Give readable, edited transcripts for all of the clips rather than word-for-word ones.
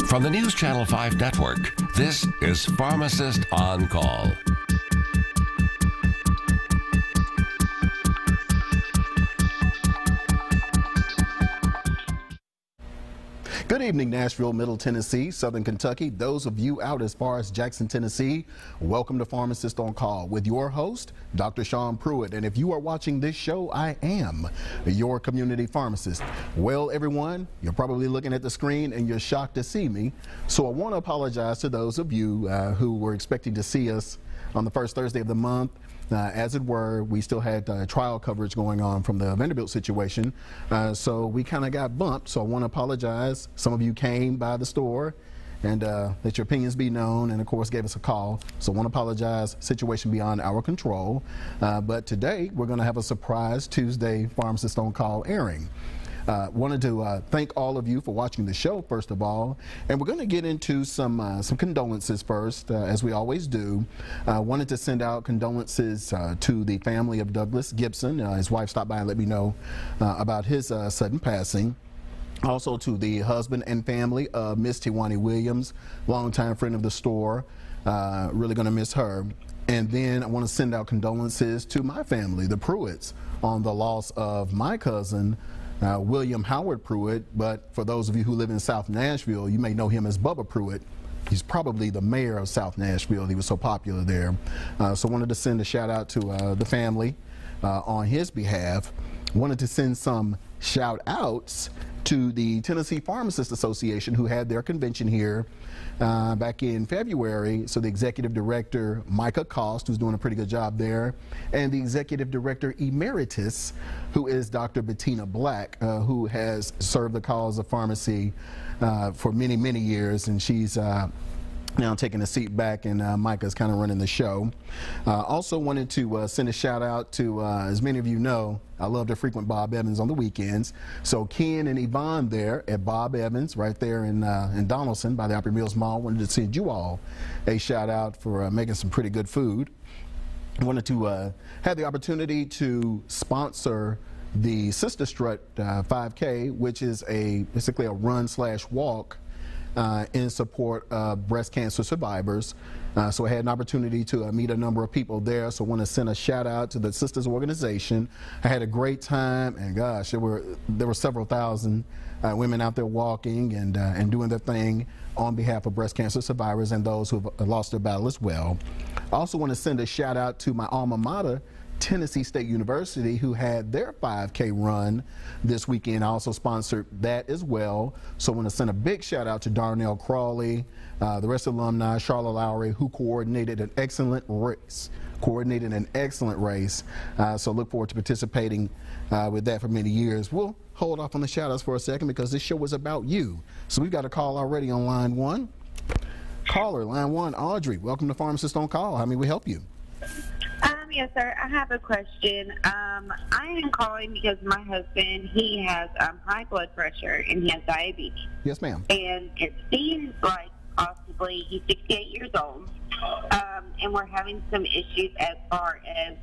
From the News Channel 5 network, this is Pharmacist on Call. Good evening, Nashville, Middle Tennessee, Southern Kentucky. Those of you out as far as Jackson, Tennessee, welcome to Pharmacist on Call with your host, Dr. Sean Pruitt. And if you are watching this show, I am your community pharmacist. Well, everyone, you're probably looking at the screen and you're shocked to see me. So I want to apologize to those of you who were expecting to see us on the first Thursday of the month. As it were, we still had trial coverage going on from the Vanderbilt situation, so we kind of got bumped. So I want to apologize. Some of you came by the store and let your opinions be known, and of course gave us a call. So I want to apologize. Situation beyond our control. But today we're going to have a surprise Tuesday Pharmacist on Call airing. Wanted to thank all of you for watching the show, first of all, and we're going to get into some condolences first, as we always do. Wanted to send out condolences to the family of Douglas Gibson. His wife stopped by and let me know about his sudden passing. Also to the husband and family of Miss Tiwani Williams, longtime friend of the store. Really going to miss her. And then I want to send out condolences to my family, the Pruitts, on the loss of my cousin, William Howard Pruitt. But for those of you who live in South Nashville, you may know him as Bubba Pruitt. He's probably the mayor of South Nashville. He was so popular there. So wanted to send a shout out to the family on his behalf. Wanted to send some shout outs to the Tennessee Pharmacists Association, who had their convention here back in February. So the executive director, Micah Cost, who's doing a pretty good job there, and the executive director emeritus, who is Dr. Bettina Black, who has served the cause of pharmacy for many, many years, and she's now taking a seat back, and Micah's kind of running the show. Also wanted to send a shout out to, as many of you know, I love to frequent Bob Evans on the weekends. So Ken and Yvonne there at Bob Evans, right there in Donaldson by the Opry Mills Mall, wanted to send you all a shout out for making some pretty good food. I wanted to have the opportunity to sponsor the Sister Strut 5K, which is basically a run/walk in support of breast cancer survivors. So I had an opportunity to meet a number of people there. So I want to send a shout out to the Sisters organization. I had a great time, and gosh, there were several thousand women out there walking and doing their thing on behalf of breast cancer survivors and those who have lost their battle as well. I also want to send a shout out to my alma mater, Tennessee State University, who had their 5K run this weekend. I also sponsored that as well. So I want to send a big shout out to Darnell Crawley, the rest of the alumni, Charlotte Lowry, who coordinated an excellent race. So look forward to participating with that for many years. We'll hold off on the shout outs for a second because this show was about you. So we've got a call already on line one. Caller, line one, Audrey, welcome to Pharmacist on Call. How may we help you? Yes, sir. I have a question. I am calling because my husband, he has high blood pressure and he has diabetes. Yes, ma'am. And it seems like possibly he's 68 years old, and we're having some issues as far as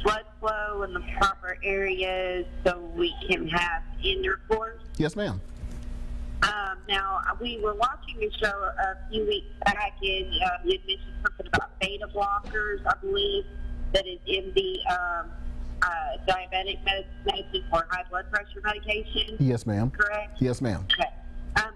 blood flow in the proper areas so we can have intercourse. Yes, ma'am. Now, we were watching your show a few weeks back, and you had mentioned something about beta blockers, I believe, that is in the diabetic medicine for high blood pressure medication. Yes, ma'am. Correct? Yes, ma'am. Okay.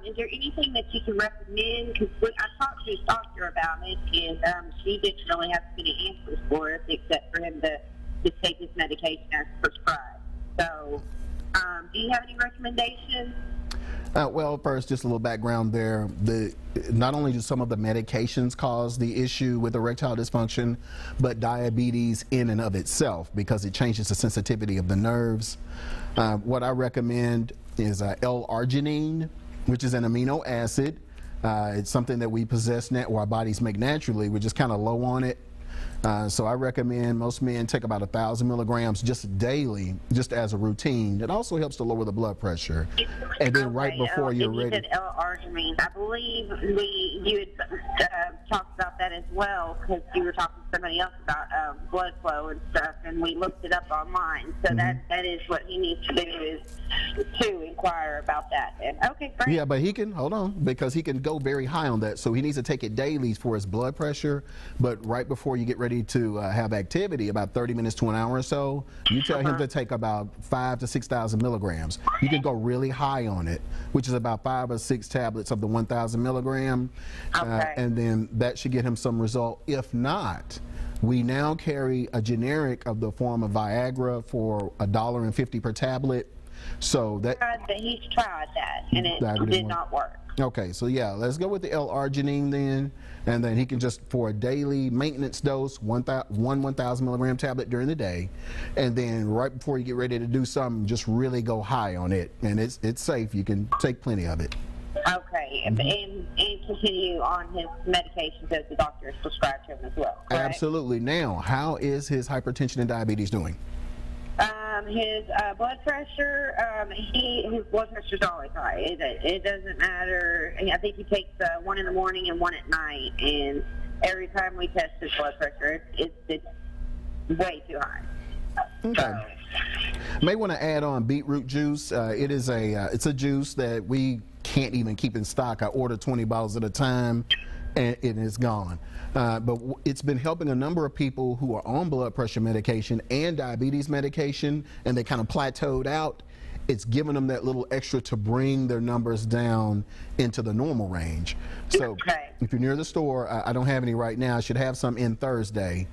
Is there anything that you can recommend? Because I talked to his doctor about it, and she didn't really have many answers for us except for him to take this medication as prescribed. So, do you have any recommendations? Well, first, just a little background there. Not only do some of the medications cause the issue with erectile dysfunction, but diabetes in and of itself, because it changes the sensitivity of the nerves. What I recommend is L-arginine, which is an amino acid. It's something that we possess, or our bodies make naturally. We're just kind of low on it. So I recommend most men take about 1,000 milligrams just daily, just as a routine. It also helps to lower the blood pressure. And then right before you're ready. You said L-arginine. I believe you had talked about that as well, because you were talking to somebody else about blood flow and stuff, and we looked it up online. So that is what he needs to do, is to inquire about that. And okay, great. Yeah, but he can, hold on, because he can go very high on that. So he needs to take it daily for his blood pressure. But right before you get ready to have activity, about 30 minutes to an hour or so, you tell him to take about 5,000 to 6,000 milligrams. You can go really high on it, which is about 5 or 6 tablets of the 1,000 milligram. And then that should get him some result. If not, we now carry a generic of the form of Viagra for $1.50 per tablet. So that he's tried that, and it did not work. Okay, so yeah, let's go with the L-arginine then, and then he can just, for a daily maintenance dose, 1,000 milligram tablet during the day, and then right before you get ready to do something, just really go high on it, and it's safe. You can take plenty of it. Okay, and continue on his medications as the doctor has prescribed to him as well, correct? Absolutely. Now, how is his hypertension and diabetes doing? His blood pressure, his blood pressure is always high. It doesn't matter. I think he takes one in the morning and one at night, and every time we test his blood pressure, it's way too high. Okay. May want to add on beetroot juice. It's a juice that we can't even keep in stock. I order 20 bottles at a time, and it is gone. But it's been helping a number of people who are on blood pressure medication and diabetes medication, and they kind of plateaued out. It's giving them that little extra to bring their numbers down into the normal range. So if you're near the store, I don't have any right now. I should have some in Thursday.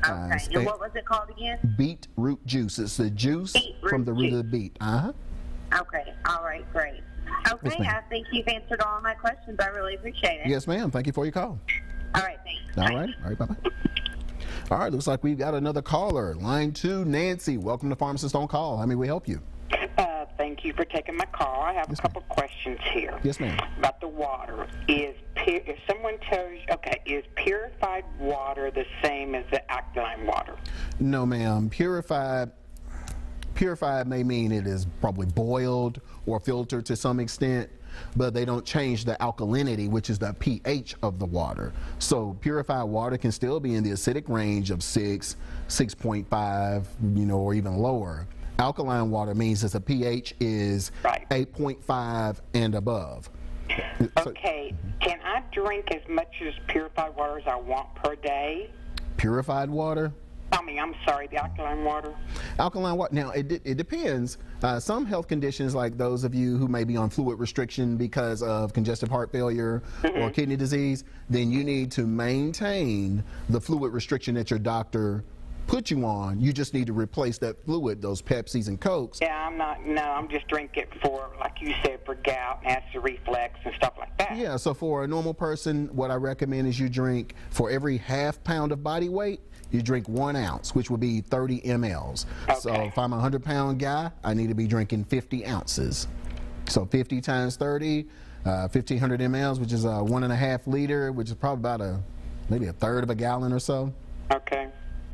Okay, and what was it called again? Beetroot juice. It's the juice from the root of the beet. Okay, all right, great. Okay, yes, I think you've answered all my questions. I really appreciate it. Yes, ma'am. Thank you for your call. All right, thanks. All right, bye-bye. All right, looks like we've got another caller. Line 2, Nancy. Welcome to Pharmacist on Call. How may we help you? Thank you for taking my call. I have a couple questions here. Yes, ma'am. About the water. If someone tells you, is purified water the same as the alkaline water? No, ma'am. Purified may mean it is probably boiled or filtered to some extent, but they don't change the alkalinity, which is the pH of the water. So purified water can still be in the acidic range of 6, 6.5, or even lower. Alkaline water means that the pH is 8.5 and above. Okay, can I drink as much as purified water as I want per day? Purified water? I'm sorry, the alkaline water. Alkaline water. Now, it depends. Some health conditions, like those of you who may be on fluid restriction because of congestive heart failure or kidney disease, then you need to maintain the fluid restriction that your doctor put you on. You just need to replace that fluid, those Pepsis and Cokes. Yeah, I'm just drinking it for, like you said, for gout and acid reflux and stuff like that. Yeah, so for a normal person, what I recommend is you drink, for every ½ pound of body weight, you drink 1 ounce, which would be 30 mLs. Okay. So if I'm a 100-pound guy, I need to be drinking 50 ounces. So 50 times 30, 1,500 mLs, which is a 1.5 liter, which is probably about maybe a third of a gallon or so. Okay.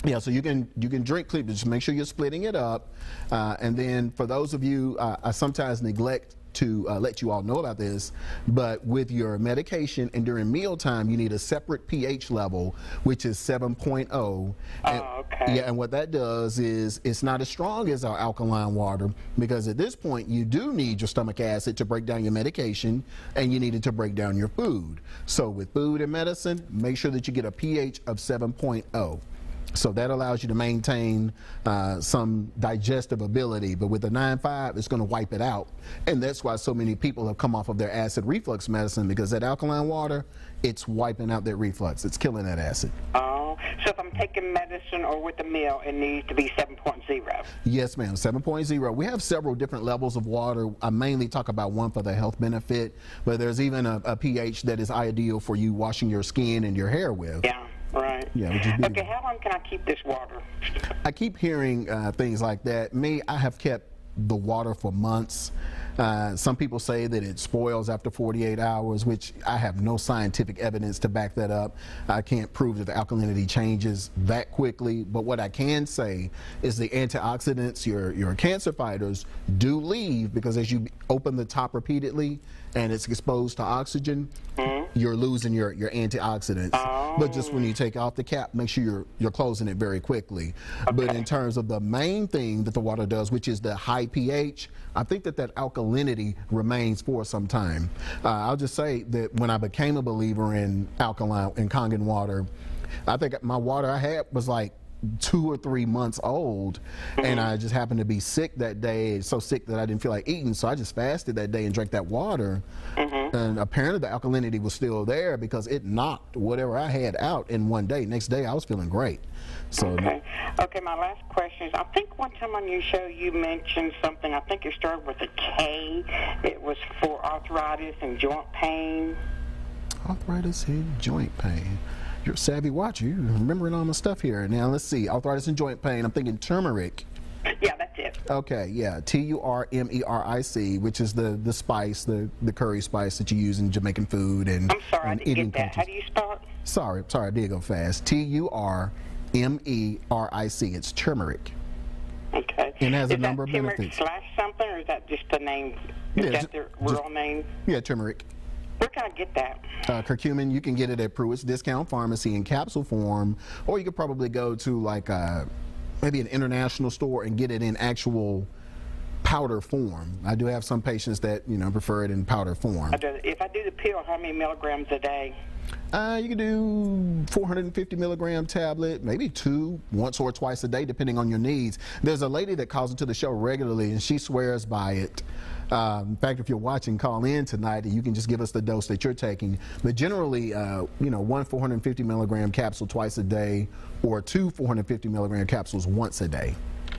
Yeah, so you can drink, but just make sure you're splitting it up. And then for those of you, I sometimes neglect to let you all know about this, but with your medication and during mealtime, you need a separate pH level, which is 7.0. Okay. Yeah, and what that does is it's not as strong as our alkaline water, because at this point you do need your stomach acid to break down your medication, and you need it to break down your food. So with food and medicine, make sure that you get a pH of 7.0. So that allows you to maintain some digestive ability, but with the 9.5, it's going to wipe it out. And that's why so many people have come off of their acid reflux medicine, because that alkaline water, it's wiping out that reflux. It's killing that acid. Oh, so if I'm taking medicine or with a meal, it needs to be 7.0? Yes, ma'am, 7.0. We have several different levels of water. I mainly talk about one for the health benefit, but there's even a pH that is ideal for you washing your skin and your hair with. Yeah. Right. Yeah, okay, how long can I keep this water? I keep hearing things like that. I have kept the water for months. Some people say that it spoils after 48 hours, which I have no scientific evidence to back that up. I can't prove that the alkalinity changes that quickly, but what I can say is the antioxidants, your cancer fighters, do leave, because as you open the top repeatedly and it's exposed to oxygen, you're losing your antioxidants. But just when you take off the cap, make sure you're closing it very quickly. But in terms of the main thing that the water does, which is the high pH, I think that alkalinity remains for some time. I'll just say that when I became a believer in alkaline and Kangen water, I think my water I had was like 2 or 3 months old, and I just happened to be sick that day, so sick that I didn't feel like eating, so I just fasted that day and drank that water. And apparently the alkalinity was still there because it knocked whatever I had out in one day. Next day I was feeling great. So okay, my last question is, I think one time on your show you mentioned something, I think it started with a K. It was for arthritis and joint pain. Arthritis and joint pain. You're a savvy watcher. You're remembering all my stuff here. Now, let's see. Arthritis and joint pain. I'm thinking turmeric. Yeah, that's it. Okay, yeah. Turmeric, which is the spice, the curry spice that you use in Jamaican food. And I'm sorry, I didn't get that. Cultures. How do you spell it? Sorry, I did go fast. Turmeric. It's turmeric. Okay. And it has a is number of that turmeric benefits. slash something, or is that just the name? Is that the real name? Yeah, turmeric. Where can I get that? Curcumin, you can get it at Pruitt's Discount Pharmacy in capsule form, or you could probably go to like maybe an international store and get it in actual powder form. I do have some patients that prefer it in powder form. If I do the pill, how many milligrams a day? You can do 450 milligram tablet, maybe 2, once or twice a day, depending on your needs. There's a lady that calls into the show regularly, and she swears by it. In fact, if you're watching, call in tonight, and you can just give us the dose that you're taking. But generally, one 450 milligram capsule twice a day, or 2 450 milligram capsules once a day.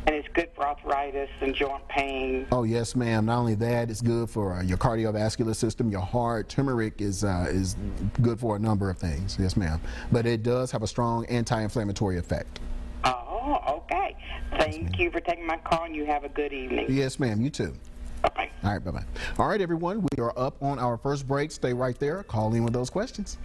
And it's good for arthritis and joint pain. Oh yes, ma'am. Not only that, it's good for your cardiovascular system, your heart. Turmeric is good for a number of things. Yes, ma'am. But it does have a strong anti-inflammatory effect. Oh, okay. Thank you for taking my call, and you have a good evening. Yes, ma'am. You too. Bye-bye. All right, bye-bye. All right, everyone. We are up on our first break. Stay right there. Call in with those questions.